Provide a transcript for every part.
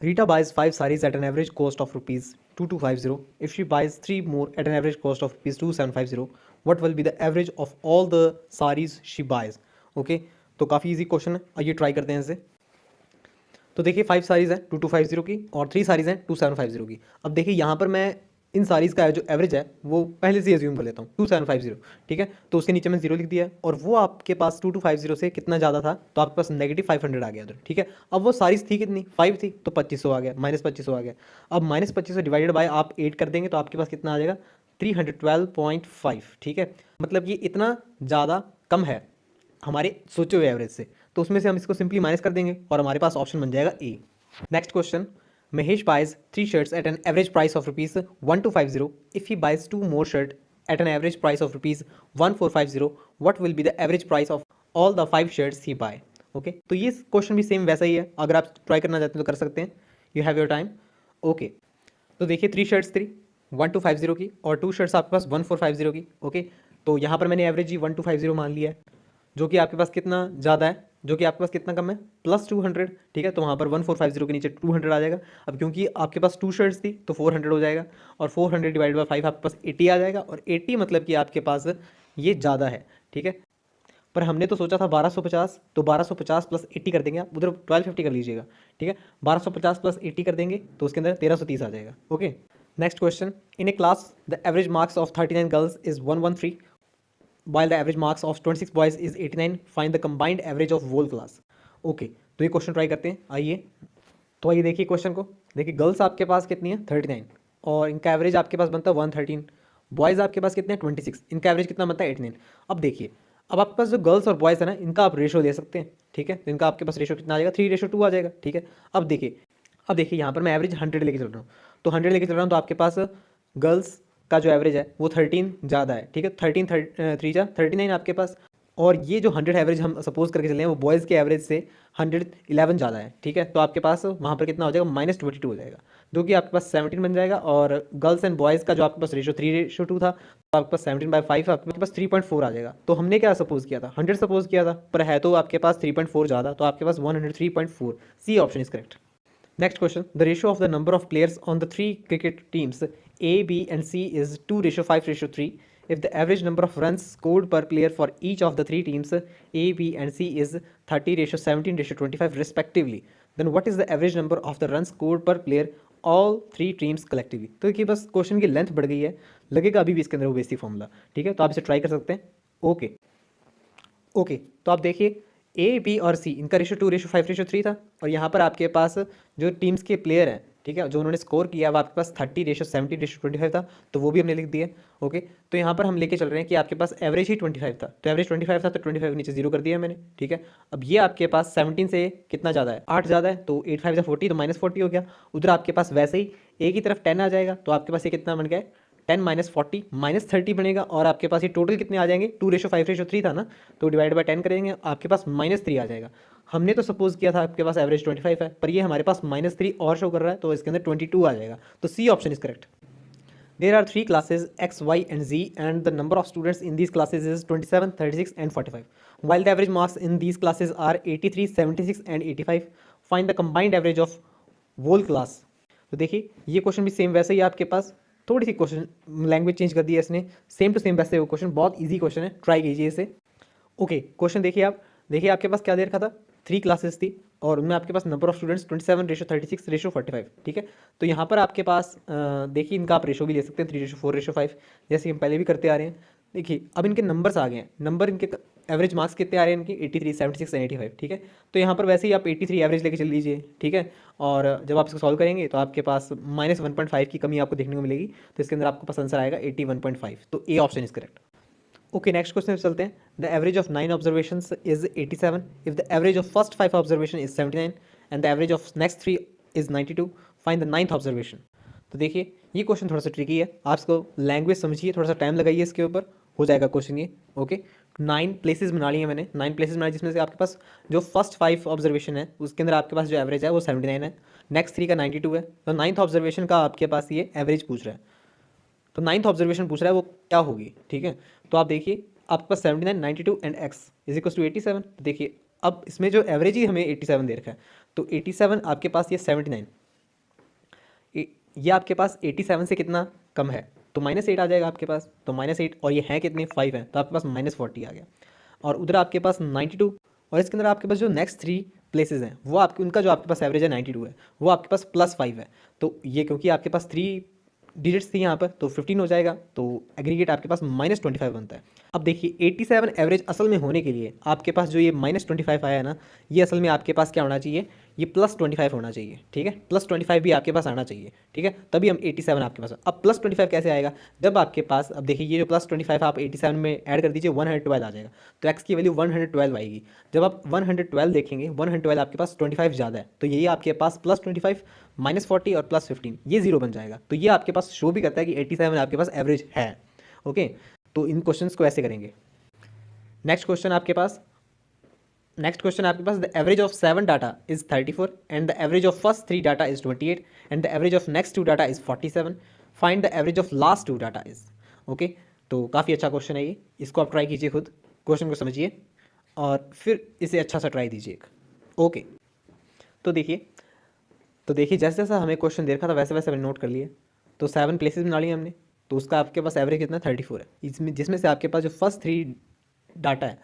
Rita buys 5 sarees at an average cost of rupees 2250. If she buys 3 more at an average cost of rupees 2750, what will be the average of all the sarees she buys? Okay, तो काफ़ी easy question है, आइए try करते हैं इसे। तो देखिए 5 saris हैं 2250 की और 3 सारीज़ हैं 2750 की। अब देखिए यहाँ पर मैं इन सारीज़ का जो एवरेज है वो पहले से एज्यूम कर लेता हूँ 2750, ठीक है। तो उसके नीचे मैं जीरो लिख दिया है और वो आपके पास 2250 से कितना ज़्यादा था, तो आपके पास -500 आ गया उधर, ठीक है। अब वो सारीज़ थी कितनी, 5 थी, तो 2500 आ गया, -2500 आ गया। अब -2500 डिवाइडेड बाय आप 8 कर देंगे तो आपके पास कितना आ जाएगा, 312.5, ठीक है। मतलब ये इतना ज़्यादा कम है हमारे सोचे हुए एवरेज से, तो उसमें से हम इसको सिंपली माइनस कर देंगे और हमारे पास ऑप्शन बन जाएगा A. Next question, Mahesh buys 3 shirts at an average price of rupees 1250. If he buys 2 more shirts at an average price of rupees 1450, what will be the average price of all the 5 shirts he buy? Okay, तो ये question भी same वैसा ही है, अगर आप try करना चाहते हैं तो कर सकते हैं, you have your time. Okay, तो देखिए 3 shirts थी 1250 की और 2 shirts आपके पास 1450 की। ओके, तो यहाँ पर मैंने एवरेज ही 1250 मान लिया है, जो कि आपके पास कितना ज़्यादा है, जो कि आपके पास कितना कम है, +200, ठीक है। तो वहाँ पर 1450 के नीचे 200 आ जाएगा। अब क्योंकि आपके पास 2 शर्ट्स थी तो 400 हो जाएगा और 400 डिवाइड बाई 5 आपके पास 80 आ जाएगा और 80 मतलब कि आपके पास ये ज़्यादा है, ठीक है। पर हमने तो सोचा था 1250, तो 1250 + 80 कर देंगे, आप उधर 1250 कर लीजिएगा, ठीक है। 1250 + 80 कर देंगे तो उसके अंदर 1330 आ जाएगा। Okay, next question, in A class the average marks of 39 girls is 113 while the average marks of 26 boys is 89, find the combined average of whole class. Okay, तो ये क्वेश्चन ट्राई करते हैं, आइए। तो आइए देखिए क्वेश्चन को, देखिए गर्ल्स आपके पास कितनी है 39 और इनका एवरेज आपके पास बनता है 113, बॉयज़ आपके पास कितने हैं 26, इनका एवरेज कितना बनता है 89। अब देखिए, अब आपके पास जो गर्ल्स और बॉयज़ है ना, इनका आप रेशो ले सकते हैं, ठीक है। तो इनका आपके पास रेशो कितना आ जाएगा, 3:2 आ जाएगा, ठीक है। अब देखिए यहाँ पर मैं एवरेज 100 लेके चल रहा हूँ, तो 100 लेके चल रहा हूँ तो आपके पास गर्ल्स का जो एवरेज है वो 13 ज़्यादा है, ठीक है। 39 आपके पास, और ये जो 100 एवरेज हम सपोज करके चले हैं वो बॉयज़ के एवरेज से 111 ज़्यादा है, ठीक है। तो आपके पास वहाँ पर कितना हो जाएगा, -22 हो जाएगा, जो कि आपके पास 17 बन जाएगा। और गर्ल्स एंड बॉयज़ का जो आपके पास रेशो 3:2 था, तो आपके पास 17/5 आपके पास 3.4 आ जाएगा। तो हमने क्या सपोज किया था, 100 सपोज किया था, पर है तो आपके पास 3.4 ज़्यादा, तो आपके पास 103.4, C option is correct. Next question, the ratio of the number of players on the 3 cricket teams A, B and C is 2:5:3. If the average number of runs scored per player for each of the 3 teams A, B and C is 30:17:25 respectively, then what is the average number of the runs scored per player all 3 teams collectively? तो देखिए बस question की length बढ़ गई है, लगेगा अभी भी इसके अंदर वो बेसिक फॉर्मूला, ठीक है। तो आप इसे ट्राई कर सकते हैं। ओके, तो आप देखिए ए, बी और सी, इनका रेशो 2:5:3 था और यहाँ पर आपके पास जो टीम्स के प्लेयर हैं, ठीक है, जो उन्होंने स्कोर किया वो आपके पास 30:17:25 था, तो वो भी हमने लिख दिया। ओके, तो यहाँ पर हम लेके चल रहे हैं कि आपके पास एवरेज ही 25 था, तो एवरेज 25 था तो 25 नीचे जीरो कर दिया मैंने, ठीक है। अब ये आपके पास 17 से कितना ज़्यादा है, 8 ज़्यादा है, तो 8 5 40, तो -40 हो गया। उधर आपके पास वैसे ही ए की तरफ 10 आ जाएगा, तो आपके पास ये कितना बन गया, 10 -40 -30 बनेगा और आपके पास ये टोटल कितने आ जाएंगे, 2:5:3 था ना, तो डिवाइड बाय 10 करेंगे, आपके पास -3 आ जाएगा। हमने तो सपोज किया था आपके पास एवरेज 25 है, पर ये हमारे पास -3 और शो कर रहा है, तो इसके अंदर 22 आ जाएगा, तो C option is correct. There are 3 classes X, Y and Z and the number of students in these classes is 27, 36 and 45. While the average marks in these classes are 83, 76 and 85, find the combined average of whole class. तो देखिए ये question भी same वैसे ही आपके पास, थोड़ी सी question language change कर दी है इसने, सेम टू सेम वैसे वो क्वेश्चन, बहुत इजी क्वेश्चन है, ट्राई कीजिए इसे। ओके, क्वेश्चन देखिए आप, देखिए आपके पास क्या दे रखा था, 3 क्लासेस थी और उनमें आपके पास नंबर ऑफ स्टूडेंट्स 27:36:45, ठीक है। तो यहाँ पर आपके पास देखिए इनका आप रेशो भी ले सकते हैं 3:4:5, जैसे हम पहले भी करते आ रहे हैं। देखिए अब इनके नंबर्स आ गए हैं, नंबर इनके एवरेज मार्क्स कितने आ रहे हैं इनके, 83, 76 एंड 85, ठीक है। तो यहाँ पर वैसे ही आप 83 एवरेज लेके चल लीजिए, ठीक है। और जब आप इसको सॉल्व करेंगे तो आपके पास -1.5 की कमी आपको देखने को मिलेगी, तो इसके अंदर आपके पास आंसर आएगा 81.5, तो A option is correct. Okay, next question चलते हैं। The average of 9 observations is 87, if the average of first 5 observation is 79 and the average of next 3 is 92, find the 9th observation. तो देखिए ये क्वेश्चन थोड़ा सा tricky है, आप इसको लैंग्वेज समझिए, थोड़ा सा टाइम लगाइए इसके ऊपर, हो जाएगा क्वेश्चन ये। ओके, 9 प्लेसेस बना ली है मैंने, 9 प्लेसेस बनाई, जिसमें से आपके पास जो फर्स्ट 5 ऑब्जर्वेशन है उसके अंदर आपके पास जो एवरेज है वो 79 है, नेक्स्ट 3 का 92 है, तो 9th ऑब्जर्वेशन का आपके पास ये एवरेज पूछ रहा है, तो 9th ऑब्जर्वेशन पूछ रहा है वो क्या होगी, ठीक है। तो आप देखिए आपके पास 79, 92 and x is equal to 87, तो देखिए अब इसमें जो एवरेज ही हमें 87 दे रखा है, तो 87 आपके पास ये 79, ये आपके पास 87 से कितना कम है, तो -8 आ जाएगा आपके पास। तो -8 और ये है कितने 5 है, तो आपके पास -40 आ गया। और उधर आपके पास 92, और इसके अंदर आपके पास जो नेक्स्ट 3 प्लेसेस हैं वो आपके उनका जो आपके पास एवरेज है 92 है, वो आपके पास +5 है। तो ये क्योंकि आपके पास 3 डिजिट्स थी यहाँ पर, तो 15 हो जाएगा, तो एग्रीगेट आपके पास -25 बनता है। अब देखिए 87 एवरेज असल में होने के लिए आपके पास जो ये -25 आया है ना, ये असल में आपके पास क्या होना चाहिए, ये +25 होना चाहिए, ठीक है। +25 भी आपके पास आना चाहिए, ठीक है, तभी हम 87 आपके पास। अब +25 कैसे आएगा, जब आपके पास, अब देखिए ये जो +25 आप 87 में ऐड कर दीजिए, 112 आ जाएगा, तो एक्स की वैल्यू 112 आएगी। जब आप 112 देखेंगे, 112 आपके पास 25 ज़्यादा है, तो यही आपके पास +25 -40 और +15 ये 0 बन जाएगा। तो ये आपके पास शो भी करता है कि 87 आपके पास एवरेज है। ओके, तो इन क्वेश्चंस को ऐसे करेंगे। नेक्स्ट क्वेश्चन आपके पास the average of 7 data is 34 and the average of first 3 data is 28 and the average of next 2 data is 47, find the average of last 2 data is. Okay, तो काफ़ी अच्छा question है ये, इसको आप ट्राई कीजिए, खुद क्वेश्चन को समझिए और फिर इसे अच्छा सा ट्राई दीजिए। ओके, तो देखिए जैसे जैसा हमें क्वेश्चन देखा था वैसे वैसे हमने नोट कर लिए। तो 7 प्लेसेस बना लिए हमने, तो उसका आपके पास एवरेज कितना 34 है, इसमें जिसमें से आपके पास जो फर्स्ट 3 डाटा है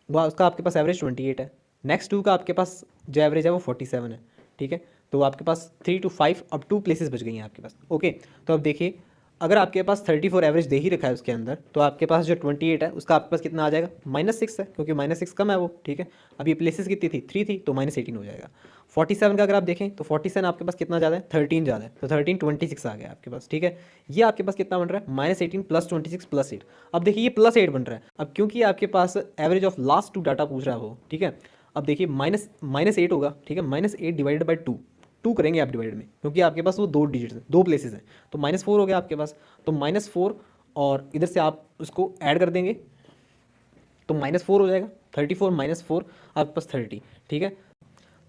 वह उसका आपके पास एवरेज 28 है, नेक्स्ट 2 का आपके पास जो एवरेज है वो 47 है, ठीक है। तो आपके पास 3 to 5 अब 2 प्लेसेस बच गई हैं आपके पास। ओके, तो अब देखिए अगर आपके पास 34 एवरेज दे ही रखा है उसके अंदर, तो आपके पास जो 28 है उसका आपके पास कितना आ जाएगा, -6 है, क्योंकि -6 कम है वो, ठीक है। अब ये प्लेसेस कितनी थी, 3 थी, तो -18 हो जाएगा। 47 का अगर आप देखें तो 47 आपके पास कितना ज़्यादा है, 13 ज़्यादा है, तो 13 26 आ गया आपके पास, ठीक है। ये आपके पास कितना बन रहा है, -18 + 26 + 8। अब देखिए ये +8 बन रहा है, अब क्योंकि आपके पास एवरेज ऑफ लास्ट 2 डाटा पूछ रहा है वो, ठीक है। अब देखिए -8 होगा, ठीक है, -8 डिवाइडेड बाई 2 करेंगे आप डिवाइड में, क्योंकि आपके पास वो 2 डिजिट है, 2 प्लेसेस हैं, तो -4 हो गया आपके पास। तो -4 और इधर से आप उसको ऐड कर देंगे तो -4 हो जाएगा, 34 -4 आपके पास 30, ठीक है।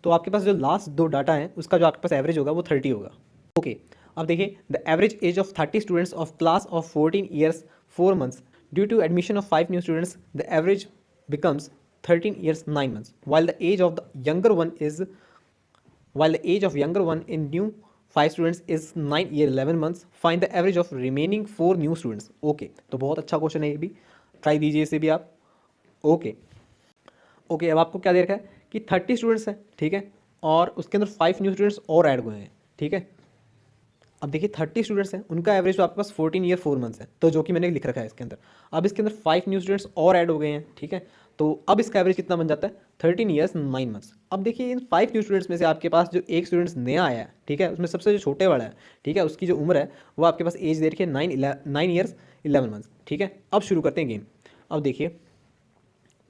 तो आपके पास जो लास्ट 2 डाटा हैं उसका जो आपके पास एवरेज होगा वो 30 होगा। ओके, अब देखिए the average age of 30 students of class of 14 years 4 months due to admission of 5 new students, the average becomes 13 years 9 months while the age of younger one in new 5 students is 9 year 11 months, find the average of remaining 4 new students। Okay, तो बहुत अच्छा question है ये भी, try दीजिए इसे भी आप। ओके, अब आपको क्या दे रखा है कि 30 स्टूडेंट्स हैं, ठीक है, और उसके अंदर 5 न्यू स्टूडेंट्स और ऐड हुए हैं, ठीक है। अब देखिए 30 स्टूडेंट्स हैं, उनका एवरेज तो आपके पास 14 ईयर 4 मंथ्स है, तो जो कि मैंने लिख रखा है इसके अंदर। अब इसके अंदर 5 न्यू स्टूडेंट्स और ऐड हो गए हैं, ठीक है, तो अब इसका एवरेज कितना बन जाता है 13 ईयर्स 9 मंथ्स। अब देखिए इन 5 न्यू स्टूडेंट्स में से आपके पास जो एक स्टूडेंट्स नया आया है, ठीक है, उसमें सबसे जो छोटे वाला है, ठीक है, उसकी जो उम्र है वो आपके पास एज दे रखी है 9 ईयर्स 11 मंथ्स, ठीक है। अब शुरू करते हैं गेम। अब देखिए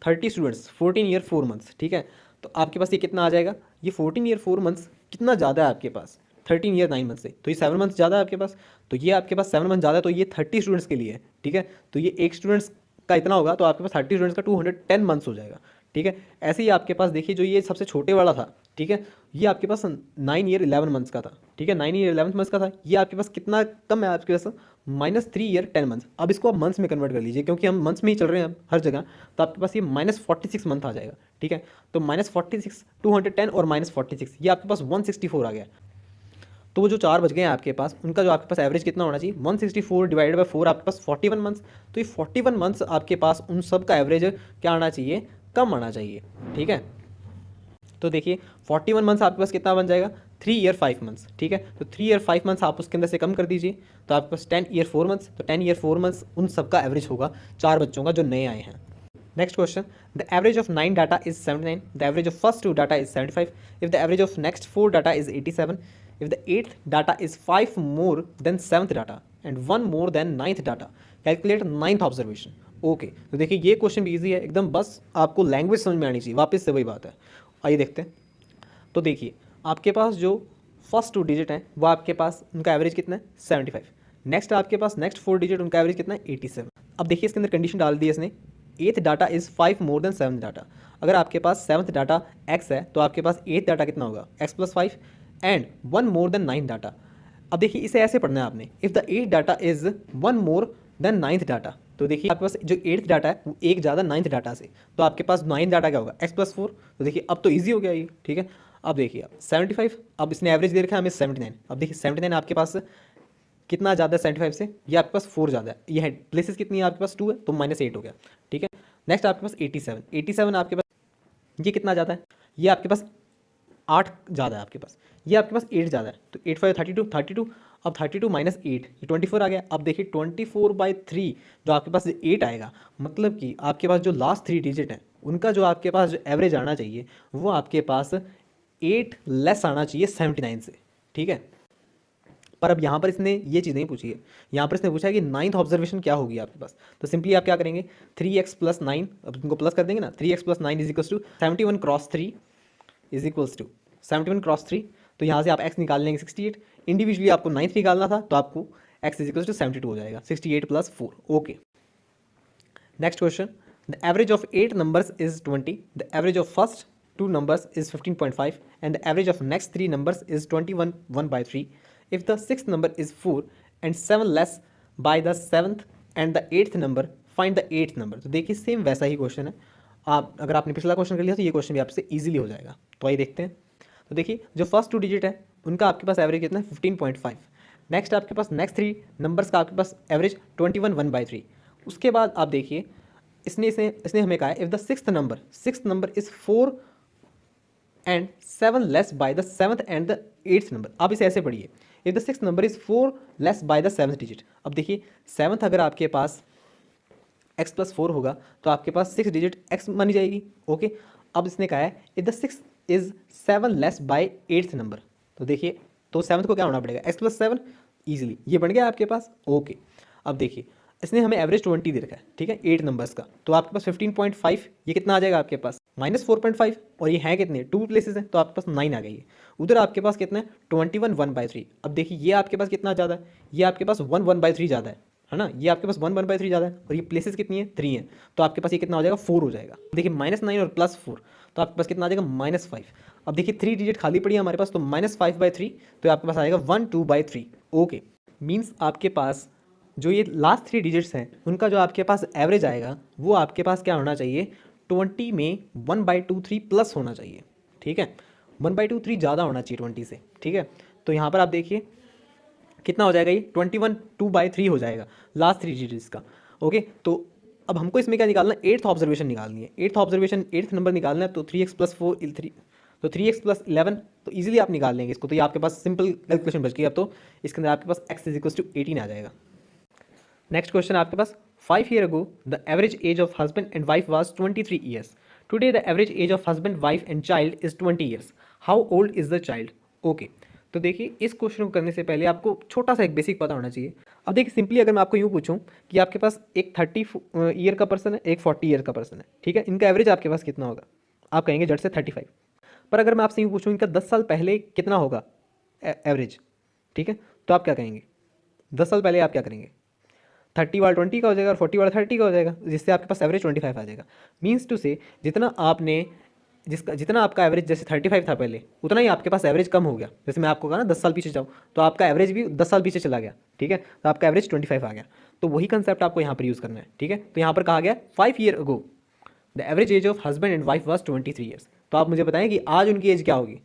30 स्टूडेंट्स 14 ईयर 4 मंथ्स, ठीक है, तो आपके पास ये कितना आ जाएगा, ये 14 ईयर 4 मंथ्स कितना ज़्यादा है आपके पास 13 ईयर 9 मंथ से, तो ये 7 मंथ्स ज़्यादा है आपके पास, तो ये आपके पास 7 मंथ ज़्यादा है, तो ये 30 स्टूडेंट्स के लिए है, ठीक है। तो ये एक स्टूडेंट्स का इतना होगा, तो आपके पास 30 स्टूडेंट्स का 210 मंथ्स हो जाएगा, ठीक है। ऐसे ही आपके पास देखिए जो ये सबसे छोटे वाला था, ठीक है, ये आपके पास 9 ईयर 11 मंथ्स का था, ठीक है, 9 ईयर 11 मंथ्स का था। ये आपके पास कितना कम है आपके पास, -3 ईयर 10 मंथ्स। अब इसको आप मंथ्स में कन्वर्ट कर लीजिए, क्योंकि हम मंथ्स में ही चल रहे हैं अब हर जगह, तो आपके पास ये -46 मंथ आ जाएगा, ठीक है। तो -46 210 और -46 ये आपके पास 164 आ गया। तो वो जो 4 बच गए हैं आपके पास, उनका जो आपके पास एवरेज कितना होना चाहिए, 164 डिवाइडेड बाई 4 आपके पास 41 मंथ्स। तो ये 41 मंथ्स आपके पास उन सब का एवरेज क्या आना चाहिए, कम आना चाहिए, ठीक है। तो देखिए 41 मंथ्स आपके पास कितना बन जाएगा 3 ईयर 5 मंथ्स, ठीक है। तो 3 ईयर 5 मंथ्स आप उसके अंदर से कम कर दीजिए, तो आपके पास 10 ईयर 4 मंथ्स, तो 10 ईयर 4 मंथ्स उन सब का एवरेज होगा 4 बच्चों का जो नए आए हैं। Next question, the average of 9 data is 79, the average of first 2 data is 75, if the average of next 4 data is 87, if the 8th data is 5 more than 7th data and 1 more than 9th data, calculate 9th observation। Okay, तो देखिए ये question भी easy है एकदम, बस आपको language समझ में आनी चाहिए, वापस से वही बात है। आइए देखते हैं। तो देखिए आपके पास जो फर्स्ट 2 डिजिट हैं वो आपके पास उनका एवरेज कितना है 75, नेक्स्ट आपके पास नेक्स्ट 4 डिजिट उनका एवरेज कितना है 87। अब देखिए इसके अंदर कंडीशन डाल दी है इसने, 8th data is 5 more than 7th data. अगर आपके पास 7th डाटा x है तो आपके पास 8th डाटा कितना होगा x + 5 and 1 more than 9th data. अब देखिए इसे ऐसे पढ़ना है आपने, if the 8th data is 1 more than 9th data, तो देखिए आपके पास जो 8th डाटा है वो एक ज़्यादा 9th डाटा से, तो आपके पास 9th डाटा क्या होगा x + 4। तो देखिए अब तो ईजी हो गया ये, ठीक है। अब देखिए आप 75, अब इसने एवरेज दे रखा है हमें 79। अब देखिए 79 आपके पास कितना ज़्यादा है 75 से, ये आपके पास 4 ज़्यादा है, ये है प्लेसेस कितनी है आपके पास 2 है तो -8 हो गया, ठीक है। नेक्स्ट आपके पास 87, 87 आपके पास ये कितना ज़्यादा है, ये आपके पास 8 ज़्यादा है आपके पास, ये आपके पास 8 ज़्यादा है, तो 8 5 32 32, अब 32 - 8 ये 24 आ गया। अब देखिए 24/3 जो आपके पास 8 आएगा, मतलब कि आपके पास जो लास्ट 3 डिजिट हैं उनका जो आपके पास जो एवरेज आना चाहिए वो आपके पास 8 लेस आना चाहिए 79 से, ठीक है। पर अब यहाँ पर इसने ये चीज़ नहीं पूछी है, यहाँ पर इसने पूछा है कि 9th ऑब्जर्वेशन क्या होगी आपके पास। तो सिंपली आप क्या करेंगे, 3x + 9, अब इनको प्लस कर देंगे ना, 3x + 9 = 71 × 3 = 71 × 3। तो यहाँ से आप x निकाल लेंगे 68, इंडिविजुअली आपको 9th निकालना था तो आपको x = 72 हो जाएगा, 68 + 4। Okay, next question, the average of 8 numbers is 20, the average of first 2 numbers is 15.5 and the average of next 3 numbers is 21 1/3. If the 6th number is 4 and 7 less by the 7th and the 8th number, find the 8th number. तो देखिए same वैसा ही question है, आप अगर आपने पिछला question कर लिया तो ये क्वेश्चन भी आपसे इजीली हो जाएगा। तो आइए देखते हैं। तो देखिए जो फर्स्ट 2 डिजिट है उनका आपके पास एवरेज कितना है 15.5। नेक्स्ट आपके पास नेक्स्ट 3 नंबर्स का आपके पास एवरेज 21 1/3। उसके बाद आप देखिए इसने इसने इसने हमें कहा है if the sixth number is 4 and 7 less by the 7th and the 8th number. आप इसे ऐसे पढ़िए, if the 6th number is 4 less by the 7th digit. अब देखिए 7th अगर आपके पास x + 4 होगा तो आपके पास 6 डिजिट x मानी जाएगी। ओके, अब इसने कहा है if the 6th is 7 less bye 8th number. तो देखिए तो 7th को क्या होना पड़ेगा, x + 7, ईजिली ये बन गया आपके पास। ओके, अब देखिए इसने हमें एवरेज 20 दे रखा है, ठीक है, 8 नंबर्स का। तो आपके पास 15.5 ये कितना आ जाएगा आपके पास -4.5, और ये है कितने 2 प्लेसेस हैं तो आपके पास 9 आ गई है। उधर आपके पास कितना है 21 1/3। अब देखिए ये आपके पास कितना ज़्यादा है, ये आपके पास 1 1/3 ज़्यादा है ना, ये आपके पास 1 1/3 ज़्यादा है, और ये प्लेसेस कितनी है 3 है, तो आपके पास ये कितना हो जाएगा 4 हो जाएगा। देखिए -9 और +4 तो आपके पास कितना आ जाएगा -5। अब देखिए 3 डिजिट खाली पड़ी है हमारे पास, तो -5/3 तो आपके पास आएगा 1 2/3। ओके, मीन्स आपके पास जो ये लास्ट 3 डिजिट्स हैं उनका जो आपके पास एवरेज आएगा वो आपके पास क्या होना चाहिए 20 में 1/23 प्लस होना चाहिए, ठीक है, 1/23 ज़्यादा होना चाहिए 20 से, ठीक है। तो यहाँ पर आप देखिए कितना हो जाएगा, ये 21 2/3 हो जाएगा लास्ट 3 डिजिट्स का। ओके, तो अब हमको इसमें क्या निकालना है, 8th ऑब्जर्वेशन निकालनी है। 8th ऑब्जर्वेशन 8th नंबर निकालना है, तो 3x + 4 3, तो 3x + 11, तो ईजिली आप निकाल लेंगे इसको। तो ये आपके पास सिंपल कैलकुलेशन बच गई। अब तो इसके अंदर आपके पास x = 18 आ जाएगा। नेक्स्ट क्वेश्चन आपके पास 5 years ago the average age of husband and wife was 23 years. Today the average age of husband wife and child is 20 years. How old is the child? Okay, तो देखिए इस question को करने से पहले आपको छोटा सा एक बेसिक पता होना चाहिए। अब देखिए सिंपली अगर मैं आपको यूँ पूछूं कि आपके पास एक 30 ईयर का पर्सन है, एक 40 ईयर का पर्सन है, ठीक है, इनका एवरेज आपके पास कितना होगा, आप कहेंगे जट से 35। पर अगर मैं आपसे यूँ पूछूं इनका 10 साल पहले कितना होगा एवरेज, ठीक है, तो आप क्या कहेंगे, 10 साल पहले आप क्या करेंगे, 30 वाला 20 का हो जाएगा और 40 वाला 30 का हो जाएगा, जिससे आपके पास एवरेज 25 आ जाएगा। मीन्स टू से जितना आपका एवरेज जैसे 35 था पहले, उतना ही आपके पास एवरेज कम हो गया। जैसे मैं आपको कहा ना 10 साल पीछे जाओ तो आपका एवरेज भी 10 साल पीछे चला गया, ठीक है, तो आपका एवरेज 25 आ गया। तो वही कंसेप्ट आपको यहाँ पर यूज़ करना है, ठीक है। तो यहाँ पर कहा गया 5 years ago the average age of husband and wife was 23 years। तो आप मुझे बताएं कि आज उनकी एज क्या होगी,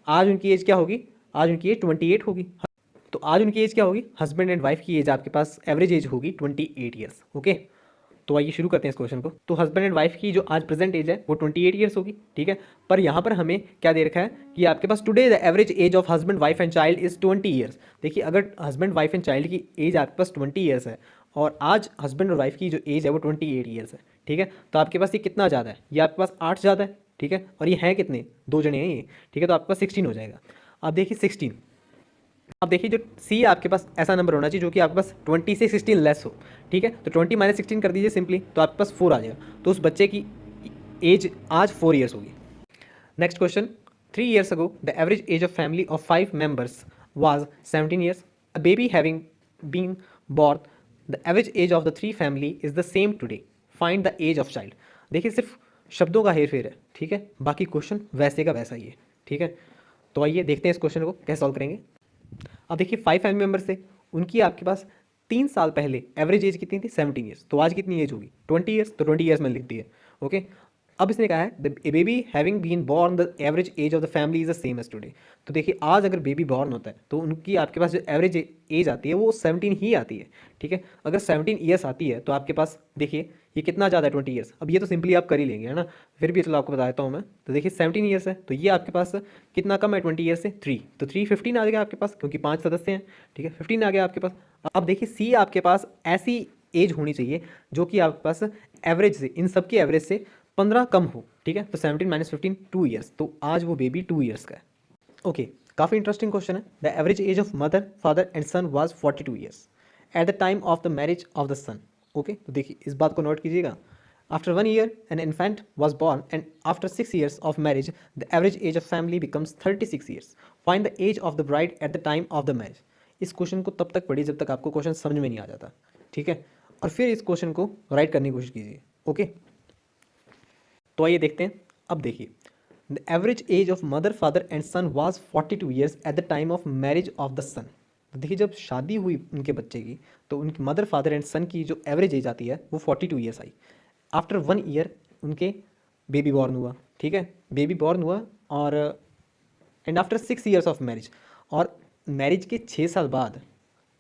आज उनकी एज क्या होगी, आज उनकी एज 28 होगी। तो आज उनकी एज क्या होगी, हस्बैंड एंड वाइफ की एज आपके पास एवरेज एज होगी 28 ईयर्स। ओके, तो आइए शुरू करते हैं इस क्वेश्चन को। तो हस्बैंड एंड वाइफ की जो आज प्रेजेंट एज है वो 28 ईयर्स होगी, ठीक है। पर यहाँ पर हमें क्या दे रखा है कि आपके पास today the average age of husband wife and child is 20 years. देखिए अगर हस्बैंड वाइफ एंड चाइल्ड की एज आपके पास 20 ईयर्स है और आज हस्बैंड और वाइफ की जो एज है वो 28 ईयर्स है, ठीक है, तो आपके पास ये कितना ज़्यादा है, ये आपके पास 8 ज़्यादा है, ठीक है, और ये है कितने 2 जने हैं ये, ठीक है, तो आपके पास 16 हो जाएगा। अब देखिए 16, अब देखिए जो सी आपके पास ऐसा नंबर होना चाहिए जो कि आपके पास 20 से 16 लेस हो, ठीक है, तो 20 - 16 कर दीजिए सिंपली, तो आपके पास 4 आ जाएगा। तो उस बच्चे की एज आज 4 ईयर्स होगी। Next question, 3 years ago the average age of family of 5 members was 17 years. A baby having been born, the average age of the 3 family is the same today. Find the age of child. देखिए सिर्फ शब्दों का हेर फेर है, ठीक है, बाकी question वैसे का वैसा ही है, ठीक है। तो आइए देखते हैं इस क्वेश्चन को कैसे सॉल्व करेंगे। अब देखिए 5 फैमिली मेम्बर्स थे, उनकी आपके पास 3 साल पहले एवरेज एज कितनी थी 17 ईयर्स, तो आज कितनी एज होगी 20 ईयर्स, तो 20 ईयर्स मैंने लिख दी है। ओके, अब इसने कहा है the baby having been born the average age of the family is the same age today. तो देखिए आज अगर बेबी बॉर्न होता है तो उनकी आपके पास जो एवरेज एज आती है वो 17 ही आती है। ठीक है, अगर 17 ईयर्स आती है तो आपके पास देखिए ये कितना ज़्यादा है 20 ईयर्स। अब ये तो सिंपली आप कर ही लेंगे है ना, फिर भी चलो आपको बता देता हूँ मैं। तो देखिए 17 ईयर्स है तो ये आपके पास कितना कम है 20 ईयर्स से 3, तो 3 15 आ गया आपके पास, क्योंकि 5 सदस्य हैं। ठीक है, 15 आ गया आपके पास। अब देखिए सी आपके पास ऐसी एज होनी चाहिए जो कि आपके पास एवरेज से, इन सब की एवरेज से 15 कम हो। ठीक है, तो 17 माइनस 15 2 ईयर्स, तो आज वो बेबी 2 ईयर्स का है। ओके, काफ़ी इंटरेस्टिंग क्वेश्चन है। The average age of mother father and son was 42 years at the time of the marriage of the son. Okay, तो देखिए इस बात को नोट कीजिएगा। After 1 year an infant was born and after 6 years of marriage the average age of family becomes 36 years. Find the age of the bride at the time of the marriage. इस question को तब तक पढ़िए जब तक आपको question समझ में नहीं आ जाता। ठीक है, और फिर इस क्वेश्चन को राइट करने की कोशिश कीजिए। ओके, तो आइए देखते हैं। अब देखिए the average age of mother father and son was 42 years at the time of marriage of the son. तो देखिए जब शादी हुई उनके बच्चे की तो उनकी मदर फादर एंड सन की जो एवरेज एज आती है वो 42 ईयर्स आई। आफ्टर 1 ईयर उनके बेबी बॉर्न हुआ। ठीक है, बेबी बॉर्न हुआ और and after 6 years of marriage, और मैरिज के 6 साल बाद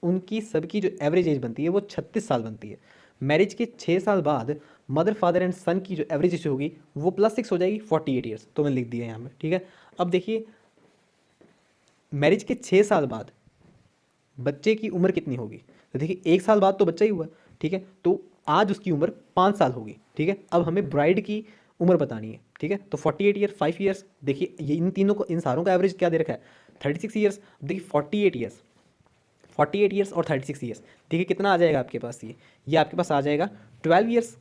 उनकी सबकी जो एवरेज एज बनती है वो 36 साल बनती है। मैरिज के 6 साल बाद मदर फादर एंड सन की जो एवरेज एज होगी वो +6 हो जाएगी 48 ईयर्स, तो मैंने लिख दिया यहाँ पे। ठीक है, अब देखिए मैरिज के 6 साल बाद बच्चे की उम्र कितनी होगी। तो देखिए 1 साल बाद तो बच्चा ही हुआ। ठीक है, तो आज उसकी उम्र 5 साल होगी। ठीक है, अब हमें ब्राइड की उम्र बतानी है। ठीक है, तो 48 ईयर 5 ईयर्स, देखिए ये इन तीनों को, इन सारों का एवरेज क्या दे रखा है 36 ईयर्स। देखिए 48 ईयर्स, 48 ईयर्स और 36 ईयर्स, देखिए कितना आ जाएगा आपके पास। ये आपके पास आ जाएगा 12 ईयर्स।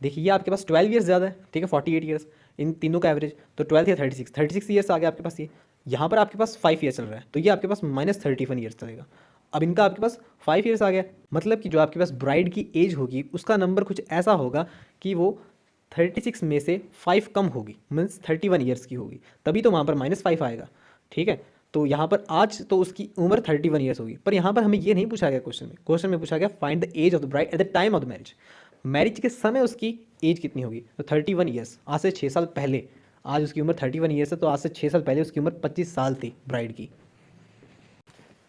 देखिए ये आपके पास 12 ईयर्स ज़्यादा है। ठीक है, 48 ईयर्स इन तीनों का एवरेज, तो 12 या 36 ईयर्स आ गया आपके पास। ये यहाँ पर आपके पास 5 ईयर्स चल रहा है तो ये आपके पास -31 ईयर्स चलेगा। अब इनका आपके पास 5 ईयर्स आ गया, मतलब कि जो आपके पास ब्राइड की एज होगी उसका नंबर कुछ ऐसा होगा कि वो 36 में से 5 कम होगी, मीन्स 31 ईयर्स की होगी, तभी तो वहाँ पर -5 आएगा। ठीक है, तो यहाँ पर आज तो उसकी उम्र 31 ईयर्स होगी, पर यहाँ पर हमें ये नहीं पूछा गया क्वेश्चन में पूछा गया find the age of the bride at the time of the marriage. Marriage के समय उसकी एज कितनी होगी, तो 31 ईयर्स, आज से 6 साल पहले। आज उसकी उम्र 31 ईयर्स है तो आज से 6 साल पहले उसकी उम्र 25 साल थी ब्राइड की।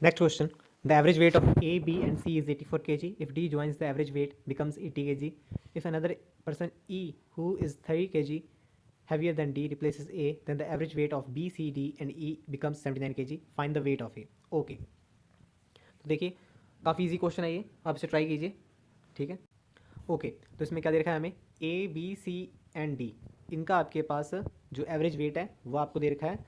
Next question, the average weight of A, B and C is 84 kg. If D joins the average weight becomes 80 kg. If another person E who is 30 kg heavier than D replaces A, then the average weight of B, C, D and E becomes 79 kg. Find the weight of A. Okay, तो देखिए काफ़ी easy question है ये, आप इसे try कीजिए। ठीक है, ओके, तो इसमें क्या दे रखा है हमें A, B, C and D, इनका आपके पास जो एवरेज वेट है वो आपको दे रखा है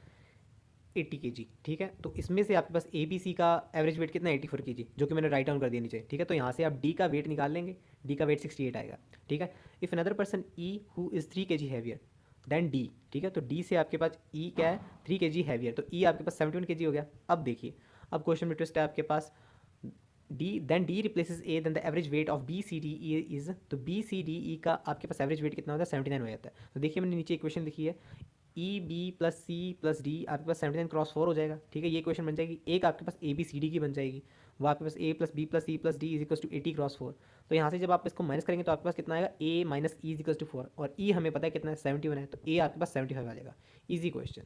80 kg। ठीक है, तो इसमें से आपके पास ए बी सी का एवरेज वेट कितना है 84 kg, जो कि मैंने राइट डाउन कर दिया नीचे। ठीक है, तो यहाँ से आप डी का वेट निकाल लेंगे, डी का वेट 68 आएगा। ठीक है, if another person E who is 3 kg heavier than D. ठीक है, तो डी से आपके पास ई क्या है 3 kg हैवियर, तो ई आपके पास 71 kg हो गया। अब देखिए, अब क्वेश्चन में ट्विस्ट है आपके पास, D then D replaces A, then the average weight of B C D E is, तो बी सी डी ई का आपके पास एवरेज वेट कितना होता है 79 हो जाता है। तो देखिए मैंने नीचे इक्वेशन लिखी है, E B plus C plus D आपके पास 79 क्रॉस 4 हो जाएगा। ठीक है, ये क्वेश्चन बन जाएगी। एक आपके पास ए बी सी डी की बन जाएगी, वो आपके पास A plus B plus C plus D is equal to 80 cross 4। तो यहाँ से जब आप इसको माइनस करेंगे तो आपके पास कितना आएगा A minus E is equal to 4, और ई हमें पता है कितना है 71 है, तो ए आपके पास 75 आ जाएगा। Easy question.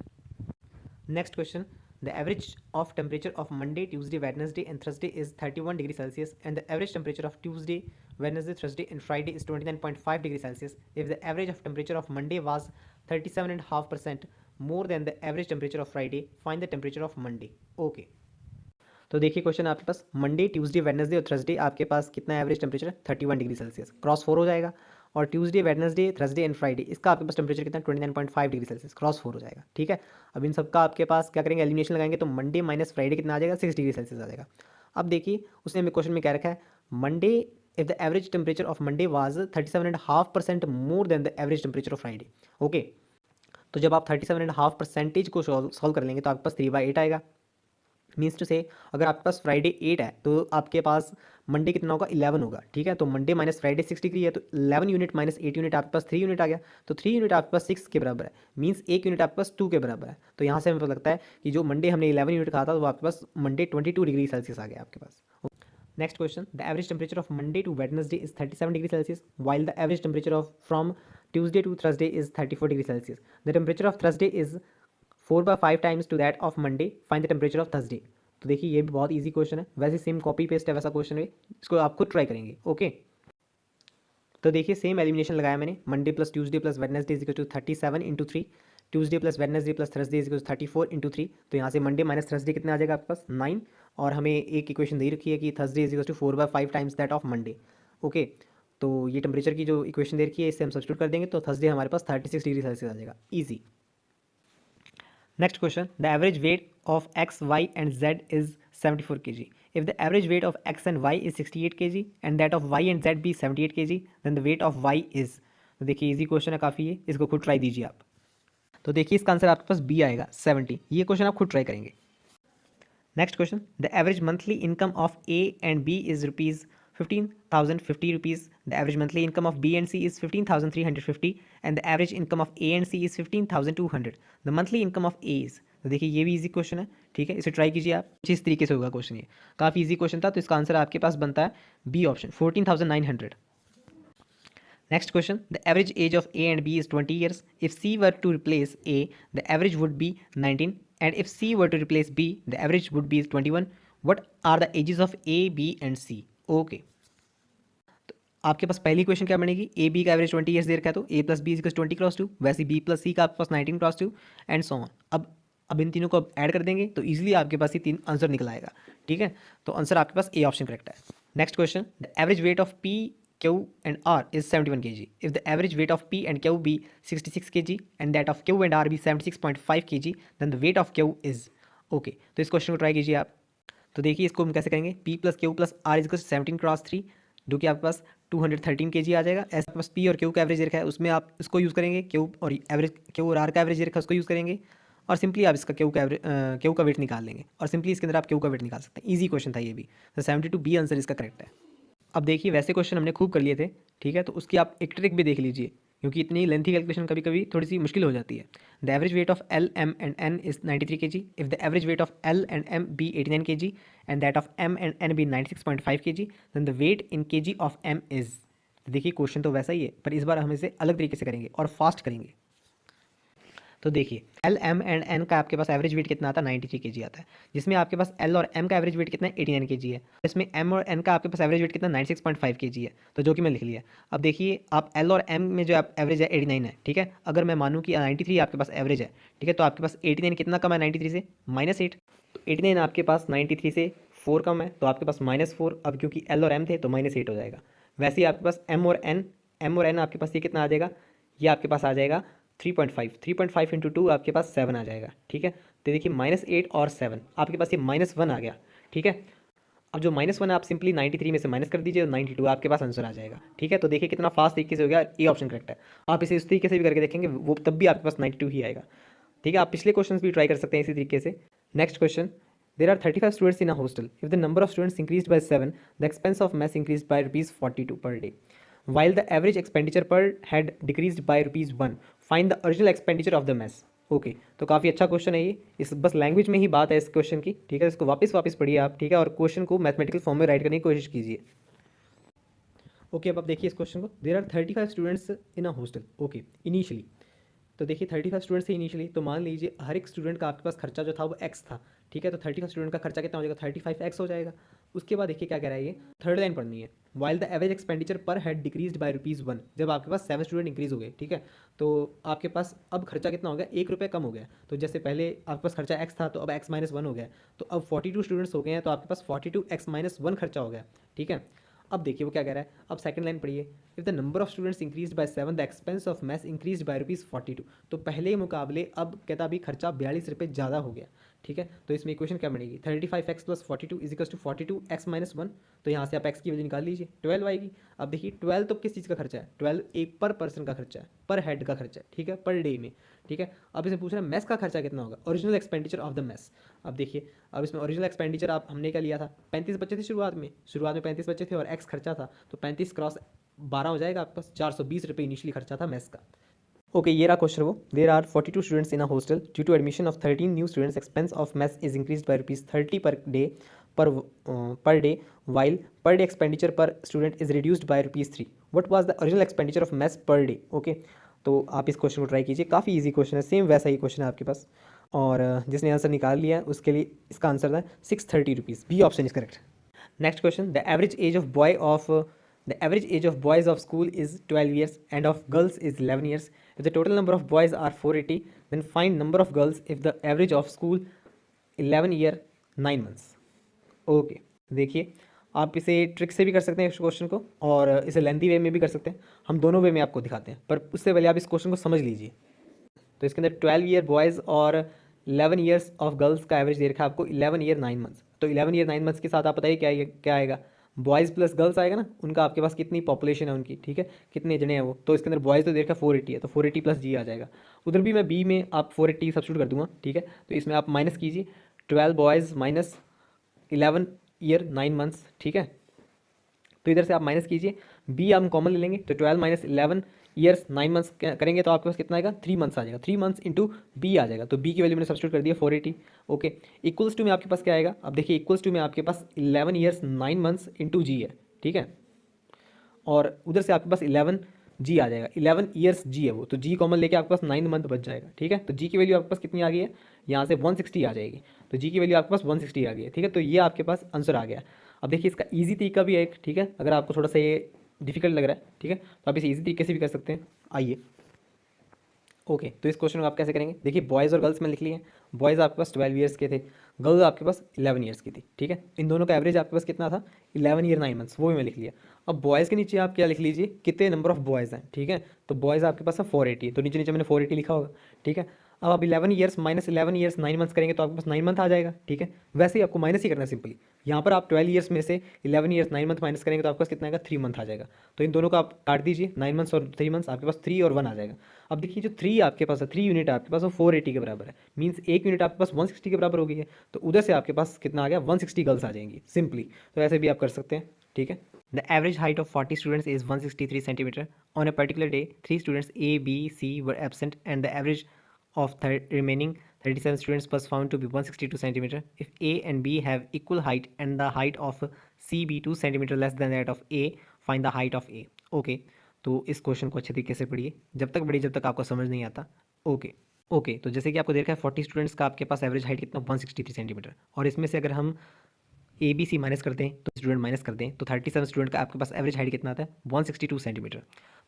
Next question, the average of temperature of Monday, Tuesday, Wednesday and Thursday is 31 degree Celsius and the average temperature of Tuesday, Wednesday, Thursday and Friday is 29.5 degree Celsius. If the average of temperature of Monday was 37.5% more than the average temperature of Friday, find the temperature of Monday. Okay. तो देखिए question आपके पास Monday, Tuesday, Wednesday और Thursday आपके पास कितना average temperature है 31 degree Celsius, cross 4 हो जाएगा। और Tuesday, Wednesday, Thursday and Friday इसका आपके पास टेम्परेचर कितना 29.5 डिग्री सेल्सियस, क्रॉस 4 हो जाएगा। ठीक है, अब इन सबका आपके पास क्या करेंगे, एलिमिनेशन लगाएंगे, तो मंडे माइनस फ्राइडे कितना आ जाएगा 6 डिग्री सेल्सियस आ जाएगा। अब देखिए उसने हमें क्वेश्चन में क्या रखा है, Monday if the average temperature of Monday was 37.5% more than the average temperature of Friday. Okay, तो जब आप 37.5% को सॉल्व कर लेंगे तो आपके पास 3/8 आएगा। मीन्स टू से अगर आपके पास फ्राइडे 8 है तो आपके पास मंडे कितना होगा 11 होगा। ठीक है, तो मंडे माइनस फ्राइडे 6 डिग्री है, तो 11 यूनिट माइनस 8 यूनिट आपके पास 3 यूनिट आ गया, तो 3 यूनिट आपके पास 6 के बराबर है, मीन्स 1 यूनिट आपके पास 2 के बराबर है। तो यहाँ से हमें पता लगता है कि जो मंडे हमने 11 यूनिट कहा था वो आपके पास मंडे 22 डिग्री सेल्सियस आ गया आपके पास। Next question, the average temperature of Monday to Wednesday is 37 degree Celsius while the average temperature of from Tuesday to Thursday is 34 degree Celsius. The temperature of Thursday is 4/5 times to that of Monday. Find the temperature of Thursday. तो देखिए ये भी बहुत easy question है, वैसे same copy paste है वैसा question है, इसको आप खुद ट्राई करेंगे। ओके, तो देखिए सेम एलिमिनेशन लगाया मैंने, Monday plus Tuesday plus Wednesday is equal to 37 into 3, Tuesday plus Wednesday plus Thursday is equal to 34 into 3। तो यहाँ से मंडे माइनस थर्सडे कितना आ जाएगा आपके पास 9, और हमें एक इक्वेशन दे रखी है कि Thursday is equal to 4/5 times that of Monday. Okay, तो ये टेम्परेचर की जो इक्वेशन दे रखी है इससे हम सब्स्टिट्यूट कर देंगे, तो थर्सडे हमारे पास 36 डिग्री सेल्सियस आ जाएगा। Easy. Next question, the average weight of X Y and Z is 74 kg. If the average weight of x and y is 68 kg and that of y and z be 78 kg, then the weight of y is। तो देखिए easy question है काफ़ी, है इसको खुद try दीजिए आप। तो देखिए इसका आंसर आपके पास बी आएगा 70। ये क्वेश्चन आप खुद ट्राई करेंगे। Next question, the average monthly income of A and B is rupees 15,050 rupees. The average monthly income of B and C is 15,350 and the average income of A and C is 15,200. The monthly income of A is। तो देखिए ये भी easy question है, ठीक है, इसे try कीजिए आप। जिस तरीके से होगा क्वेश्चन, ये काफ़ी इजी क्वेश्चन था, तो इसका आंसर आपके पास बनता है B option 14,900। Next question, the average age of A and B is 20 years. If C were to replace A, the average would be 19, and if C were to replace B, the average would be 21. What are the ages of A, B and C? Okay, तो आपके पास पहली question क्या बनेगी, A B का average 20 years they रखा है, तो ए plus B is 20 cross 2, वैसे बी प्लस सी का आपके पास 19 क्रॉस 2 एंड सो ऑन। अब इन तीनों को ऐड कर देंगे तो इजीली आपके पास ये तीन आंसर निकल आएगा, ठीक है। तो आंसर आपके पास ए ऑप्शन करेक्ट है। Next question, the average weight of P Q and R is 71 kg. If the average weight of P and Q be 66 kg and that of Q and R be 76.5 kg, then the weight of Q is। Okay, तो इस question को try कीजिए आप। तो देखिए इसको हम कैसे करेंगे, P plus Q plus R is 17 cross 3, जो कि आपके पास 213 kg आ जाएगा। ऐसे आपके पास P और Q का एवरेज रखा है, उसमें आप इसको यूज़ करेंगे, Q और R का एवरेज रखा है उसको यूज़ करेंगे, और सिंपली आप इसका Q का वेट निकाल लेंगे, और सिंपली इसके अंदर आप Q का वेट निकाल सकते हैं। ईजी क्वेश्चन था ये भी, तो 72 बी आंसर इसका करेक्ट है। अब देखिए वैसे क्वेश्चन हमने खूब कर लिए थे, ठीक है, तो उसकी आप एक ट्रिक भी देख लीजिए, क्योंकि इतनी लेंथी कैलकुलेशन कभी कभी थोड़ी सी मुश्किल हो जाती है। The average weight of L M and N is 93 kg. If the average weight of L and M be 89 kg and that of M and N be 96.5 kg, then the weight in kg of M is. देखिए question तो वैसा ही है, पर इस बार हम इसे अलग तरीके से करेंगे और फास्ट करेंगे। तो देखिए एल एम एंड एन का आपके पास एवरेज वेट कितना आता है, 93 kg आता है, जिसमें आपके पास एल और एम का एवरेज वेट कितना है, 89 kg है। इसमें एम और एन का आपके पास एवरेज वेट कितना 96.5 kg है, तो जो कि मैं लिख लिया। अब देखिए आप एल और एम में जो आप एवरेज है 89 है, ठीक है, अगर मैं मानूँ कि 93 आपके पास एवरेज है, ठीक है, तो आपके पास 89 कितना कम है 93 से, -8। तो 89 आपके पास 93 से 4 कम है, तो आपके पास -4। अब क्योंकि एल और एम थे तो -8 हो जाएगा। वैसे ही आपके पास एम और एन आपके पास ये कितना आ जाएगा, ये आपके पास आ जाएगा 3.5 इंटू 2 आपके पास 7 आ जाएगा, ठीक है। तो देखिए -8 और 7 आपके पास ये -1 आ गया, ठीक है। अब जो -1 है आप सिंपली 93 में से माइनस कर दीजिए, 92 आपके पास आंसर आ जाएगा, ठीक है। तो देखिए कितना फास्ट तरीके से हो गया, ए ऑप्शन करेक्ट है। आप इसे इस तरीके से भी करके देखेंगे, वो तब भी आपके पास 92 ही आएगा, ठीक है। आप पिछले क्वेश्चन भी ट्राई कर सकते हैं इसी तरीके से। Next question, there are 35 students in a hostel. If the number of students increase by 7, the expense of mess increase by ₹42 per day, while the average expenditure per head decreased by ₹1. Find the original expenditure of the mess. Okay, तो काफ़ी अच्छा question है ये, इस बस language में ही बात है इस क्वेश्चन की, ठीक है। इसको वापस पढ़िए आप, ठीक है, और क्वेश्चन को मैथमेटिकल फॉर्म में राइट करने की कोशिश कीजिए। ओके, अब आप देखिए इस क्वेश्चन को, there are 35 students in a hostel. Okay, initially तो देखिए 35 स्टूडेंट्स थे इनिशियली, तो मान लीजिए हर एक स्टूडेंट का आपके पास खर्चा जो था वो x था, ठीक है। तो 35 स्टूडेंट का खर्चा कितना हो जाएगा, 35x हो जाएगा। उसके बाद देखिए क्या कह रहा है, ये थर्ड लाइन पढ़नी है, वाइल द एवरेज एक्सपेंडिचर पर हेड डिक्रीज्ड बाय ₹1। जब आपके पास 7 स्टूडेंट इंक्रीज हो गए, ठीक है, तो आपके पास अब खर्चा कितना हो गया, ₹1 कम हो गया। तो जैसे पहले आपके पास खर्चा x था, तो अब x - 1 हो गया, तो अब 42 स्टूडेंट्स हो गए हैं, तो आपके पास 42x - 1 खर्चा हो गया, ठीक है। अब देखिए वो क्या कह रहा है, अब सेकंड लाइन पढ़िए, if the number of students increase by 7, the expense of maths increase by ₹42। तो पहले मुकाबले अब कहता अभी खर्चा ₹42 ज़्यादा हो गया, ठीक है। तो इसमें इक्वेशन क्या बनेगी, 35x + 42 = 42x - 1। तो यहाँ से आप x की वैल्यू निकाल लीजिए, 12 आएगी। अब देखिए 12 तो किस चीज़ का खर्चा है, 12 एक पर पर्सन का खर्चा है, पर हेड का खर्चा है, ठीक है, पर डे में, ठीक है। अब इसे पूछ रहा है मेस का खर्चा कितना होगा, original expenditure of the mess. अब देखिए अब इसमें ओरिजिनल एक्सपेंडिचर आप हमने क्या लिया था, 35 बच्चे थे शुरुआत में 35 बच्चे थे और x खर्चा था, तो 35 क्रॉस 12 हो जाएगा आपके पास, ₹420 इनिशियली खर्चा था मेस का। ओके, ये रहा क्वेश्चन वो, there are 42 students in a hostel, due to admission of 13 new students, expense of mess is increase by ₹30 per day, while per day expenditure per student is reduced by ₹3। What was the original expenditure of mess per day. Okay, तो आप इस question को try कीजिए, काफ़ी easy question है, same वैसा ही question है आपके पास। और जिसने आंसर निकाल लिया है उसके लिए इसका आंसर था 630 rupees. B option is correct. Next question, the average age of boys of school is 12 years and of girls is 11 years. If the total number of boys are 480, then find number of girls if the average of school 11 year 9 months. Okay, देखिए आप इसे trick से भी कर सकते हैं इस question को, और इसे लेंथी वे में भी कर सकते हैं। हम दोनों वे में आपको दिखाते हैं, पर उससे पहले आप इस क्वेश्चन को समझ लीजिए। तो इसके अंदर 12 ईयर बॉयज़ और 11 ईयर्स ऑफ गर्ल्स का एवरेज दे रखा है आपको 11 ईयर 9 मंथ्स। तो 11 ईयर 9 मंथ्स के साथ आप बताइए क्या आएगा, बॉयज़ प्लस गर्ल्स आएगा ना, उनका आपके पास कितनी पॉपुलेशन है उनकी, ठीक है, कितने जने हैं वो। तो इसके अंदर बॉयज़ तो दे रखा है 480 है, तो 480 प्लस जी आ जाएगा। उधर भी मैं बी में आप 480 सब्सिट्यूट कर दूंगा, ठीक है। तो इसमें आप माइनस कीजिए 12 बॉयज़ माइनस 11 ईयर 9 मंथ्स, ठीक है। तो इधर से आप माइनस कीजिए, बी हम कॉमन ले लेंगे, तो 12 माइनस 11 ईयर्स 9 मंथ्स करेंगे तो आपके पास कितना आएगा, 3 मंथ्स आ जाएगा। 3 मंथ्स इंटू बी आ जाएगा, तो बी की वैल्यू मैंने सब्सिट्यूट कर दिया 480। ओके, इक्वल्स टू में आपके पास क्या आएगा, अब देखिए इक्वल्स टू में आपके पास 11 ईयर्स 9 मंथ्स इंटू जी है, ठीक है। और उधर से आपके पास 11 जी आ जाएगा, 11 ईयर्स जी है वो, तो जी कॉमन लेके आपके पास 9 मंथ बच जाएगा, ठीक है। तो जी की वैल्यू आपके पास कितनी आ गई है, यहाँ से 160 आ जाएगी, तो जी की वैल्यू आपके पास 160 आ गई है, ठीक है। तो ये आपके पास आंसर आ गया। अब देखिए इसका ईजी तरीका भी है एक, ठीक है, अगर आपको थोड़ा सा ये डिफिकल्ट लग रहा है, ठीक है, तो आप इसे ईजी तरीके से भी कर सकते हैं। आइए, ओके, तो इस क्वेश्चन को आप कैसे करेंगे, देखिए बॉयज़ और गर्ल्स में लिख लिए। बॉयज़ आपके पास 12 ईयर्स के थे, गर्ल्स आपके पास 11 ईयर्स की थी, ठीक है। इन दोनों का एवरेज आपके पास कितना था, 11 ईयर 9 मंथ्स, वो भी मैं लिख लिया। अब बॉयज़ के नीचे आप क्या लिख लीजिए, कितने नंबर ऑफ बॉयज़ हैं, ठीक है। तो बॉयज़ आपके पास है 480, तो नीचे नीचे मैंने 480 लिखा होगा, ठीक है। अब आप 11 ईयर्स माइनस 11 ईयर्स 9 मंथ्स करेंगे तो आपके पास 9 मंथ आ जाएगा, ठीक है। वैसे ही आपको माइनस ही करना है सिंपली। यहाँ पर आप 12 ईयर्स में से 11 ईयर्स 9 मंथ माइनस करेंगे तो आपके पास कितना आएगा, 3 मंथ आ जाएगा। तो इन दोनों का आप काट दीजिए, 9 मंथ्स और 3 मंथ्स, आपके पास 3 और 1 आ जाएगा। अब देखिए जो 3 आपके पास है, 3 यूनिट आपके पास वो 480 के बराबर है, मीन्स 1 यूनिट आपके पास 160 के बराबर हो गई है। तो उधर से आपके पास कितना आ गया, 160 गर्ल्स आ जाएंगी सिंपली। तो ऐसे भी आप कर सकते हैं, ठीक है। The average height of 40 students is 163 centimeter. On a particular day 3 students A B C were absent and the average of remaining 37 students was found to be 162 centimeter. If A and B have equal height and the height of C be 2 centimeter less than that of A, find the height of A. Okay, तो इस question को अच्छे तरीके से पढ़िए, जब तक पढ़िए जब तक आपको समझ नहीं आता। ओके ओके, तो जैसे कि आपको देखा है 40 स्टूडेंट्स का आपके पास एवरेज हाइट कितना 163 सेंटीमीटर, और इसमें से अगर हम ए बी सी माइनस कर दें तो स्टूडेंट माइनस कर दें तो 37 स्टूडेंट का आपके पास एवरेज हाइट कितना आता है 162 सेंटीमीटर।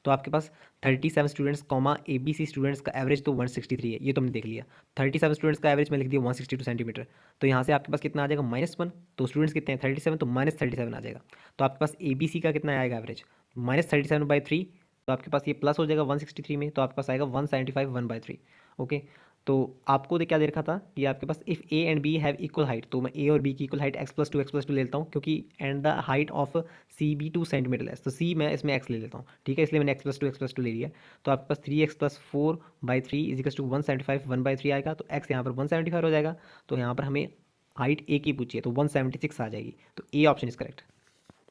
तो आपके पास 37 students comma A B C students का एवरेज तो 163 है, ये तो हमने देख लिया। 37 स्टूडेंट्स का एवरेज में लिख दिया 162 सेंटीमीटर। तो यहाँ से आपके पास कितना आ जाएगा -1, तो स्टूडेंट्स कितने हैं 37, तो -37 आ जाएगा। तो आपके पास ए बी सी का कितना आएगा एवरेज, -37/3, तो आपके पास ये प्लस हो जाएगा 163 में, तो आपके पास आएगा 175 1/3। ओके, तो आपको क्या दे रखा था कि आपके पास if A and B have equal height, तो मैं ए और बी की इक्वल हाइट x+2 ले लेता हूँ, क्योंकि and the height of C B 2 centimeter less, तो सी मैं इसमें x ले लेता हूँ, ठीक है, इसलिए मैंने x+2 ले लिया। तो आपके पास 3x+4/3 इजिकल्स टू 175 1/3 आएगा, तो x यहाँ पर 175 हो जाएगा। तो यहाँ पर हमें हाइट ए की पूछी है, तो 176 आ जाएगी, तो A option is correct.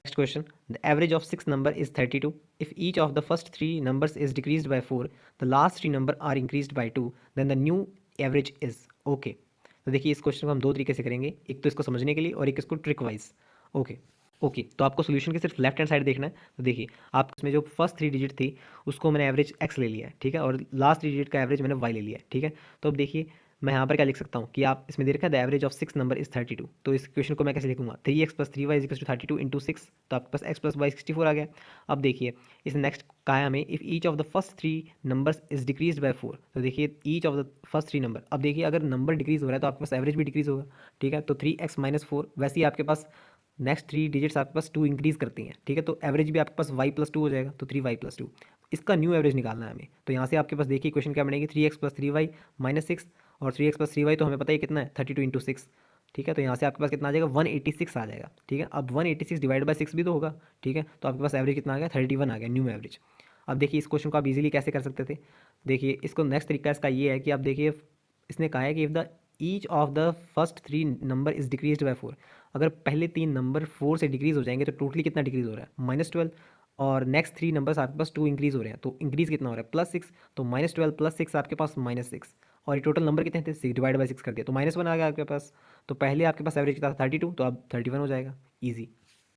Next question. The average of 6 number is 32. If each of the first 3 numbers is decreased by 4, the last 3 number are increased by 2, then the new average is okay. तो देखिए इस question को हम दो तरीके से करेंगे, एक तो इसको समझने के लिए और एक इसको ट्रिक वाइज। ओके, तो आपको सोल्यूशन के सिर्फ लेफ्ट हैंड साइड देखना है। तो देखिए आप इसमें जो फर्स्ट 3 डिजिट थी उसको मैंने एवरेज x ले लिया है, ठीक है, और लास्ट 3 डिजिट का एवरेज मैंने y ले लिया है, ठीक है। तो अब देखिए मैं यहाँ पर क्या लिख सकता हूँ कि आप इसमें दे रखा है the average of 6 number is 32। तो इस क्वेश्चन को मैं कैसे लिखूंगा, 3x + 3y equals to 32 into 6, तो आपके पास x + y 64 आ गया। अब देखिए इस नेक्स्ट कहा है हमें if each of the first 3 numbers is decrease by 4, तो देखिए each of the first 3 number, अब देखिए अगर नंबर डिक्रीज हो रहा है तो आपके पास एवरेज भी डिक्रीज होगा, ठीक है। तो 3x - 4, वैसे ही आपके पास नेक्स्ट 3 डिजिट्स आपके पास 2 इंक्रीज करती हैं, ठीक है, तो एवरेज भी आपके पास y + 2 हो जाएगा, तो 3y + 2, इसका न्यू एवरेज निकालना है हमें। तो यहाँ से आपके पास देखिए क्वेश्चन क्या बनेगी, 3x + 3y - 6, और 3x + 3y तो हमें पता है कितना है 32 इंटू 6, ठीक है। तो यहाँ से आपके पास कितना आ जाएगा 186 आ जाएगा, ठीक है। अब 186 डिवाइड बाय 6 भी तो होगा, ठीक है। तो आपके पास एवरेज कितना आ गया 31 आ गया, न्यू एवरेज। अब देखिए इस क्वेश्चन को आप इजीली कैसे कर सकते थे, देखिए इसको नेक्स्ट तरीका इसका ये है कि आप देखिए इसने कहा है कि if the each of the first 3 number is decrease by 4, अगर पहले 3 नंबर 4 से डिक्रीज हो जाएंगे तो टोटली कितना डिक्रीज हो रहा है -12, और नेक्स्ट 3 नंबर्स आपके पास 2 इंक्रीज हो रहे हैं, तो इंक्रीज कितना हो रहा है +6, तो -12 + 6 आपके पास -6, और ये टोटल नंबर कितने थे 6 डिवाइड बाय 6 कर दिया तो -1 आ गया आपके पास। तो पहले आपके पास एवरेज कितना था 32, तो अब 31 हो जाएगा, ईजी।